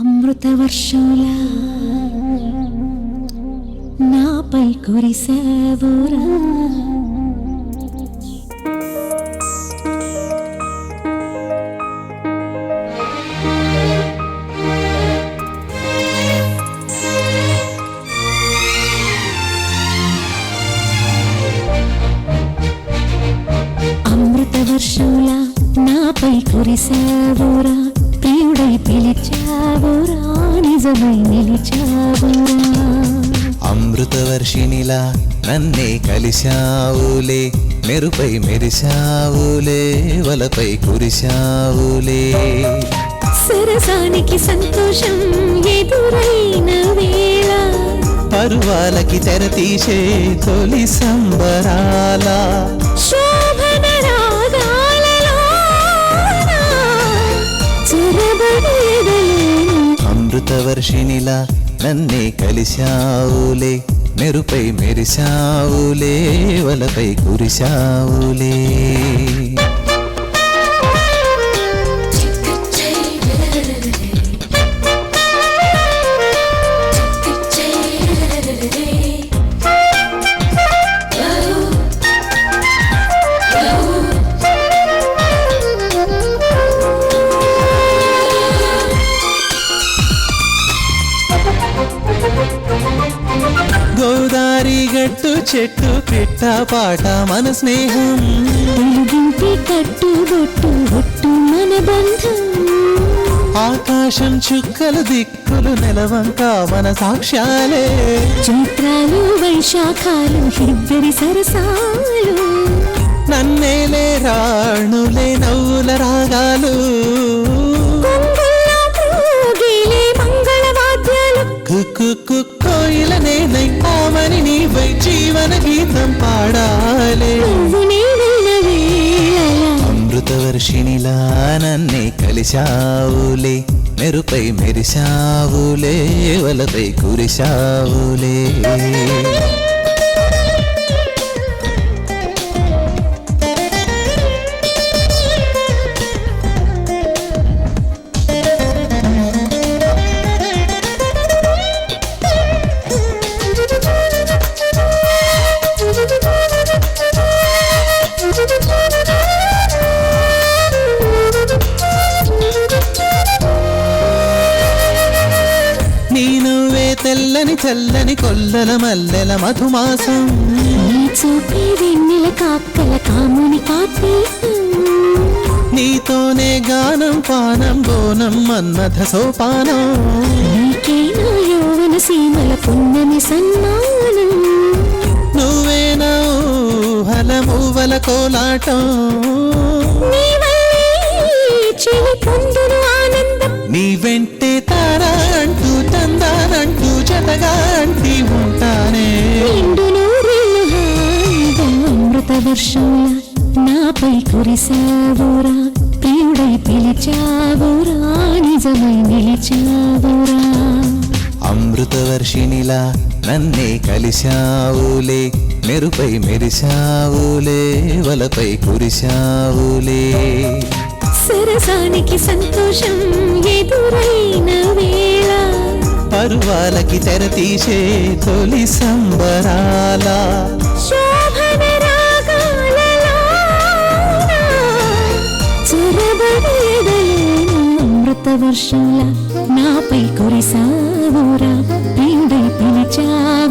అమృతవర్షంలా నాపై కురిసావురా. అమృతవర్షంలా నాపై కురిసావురా, ప్రియుడై పిలిచావురా, నిజమై నిలిచావురా. అమృతవర్షినిలా నన్నే కలిశావులే, మెరుపై మెరిశావులే, వలపై కురిశావులే. సరసానికి సంతోషం ఎదురైన వేళ, పరువాలకి తెరతీసే తొలి సంబరాల, శోభన రాగాలలోన చొరబడేదలేను. అమృతవర్షినిలా నన్నే కలిశావులే, మెరుపై మెరిశావులే, వలపై కురిశావులే. గోదారి గట్టు చెట్టు పిట్ట పాట మన స్నేహం, వెలుగింటి కట్టుబొట్టు ఒట్టు మన బంధం. ఆకాశం చుక్కలు దిక్కులు నెలవంక మన సాక్ష్యాలే. చైత్రాలు వైశాఖాలు ఇద్దరి సరసాలు, నన్నేలే రాణులే నవ్వుల రాగాలు, కొంగుల్లో మ్రోగిలే మంగళవాద్యాలు. కుక్కు కోయిలనే నైపామని నీవై జీవన గీతం పాడాలే. నువ్వు నేనున్న వేళ, అమృతవర్షినిలా నన్నే కలిశావులే, మెరుపై మెరిశావులే, వలపై కురిశావులే. నీ నువ్వే తెల్లని చల్లని కొల్లల మల్లెల మధుమాసం, నీ చూపే వెన్నెల కాక్కల కాముని కాత్మీసం. నీతోనే గానం పానం బోనం మన్మథ సోపానం, నీకేనా యౌవన సీమల పున్నమి సన్మానం. నువ్వే నా ఊహల మూవల కోలాటం, నీ వల్లే చెలి పొందును ఆనందం. నీ వెంటే తారా అంటూ తందానంటూ జతగా అంటి ఉంటానే. నిండు నూరేళ్ళు హాయిగా అమృతవర్షంలా నాపై కురిసావురా, ప్రియుడై పిలిచావురా, నిజమై నిలిచావురా. అమృతవర్షినిలా నన్నే కలిశావులే, మెరుపై మెరిశావులే, వలపై కురిశావులే. సరసానికి సంతోషం ఎదురైన వేళ, పరువాలకి తెరతీసే తొలి సంబరాల, శోభన రాగాలలోన చొరబడేదలేను. అమృతవర్షంలా నాపై కురిసావురా, ప్రియుడై పిలిచావురా,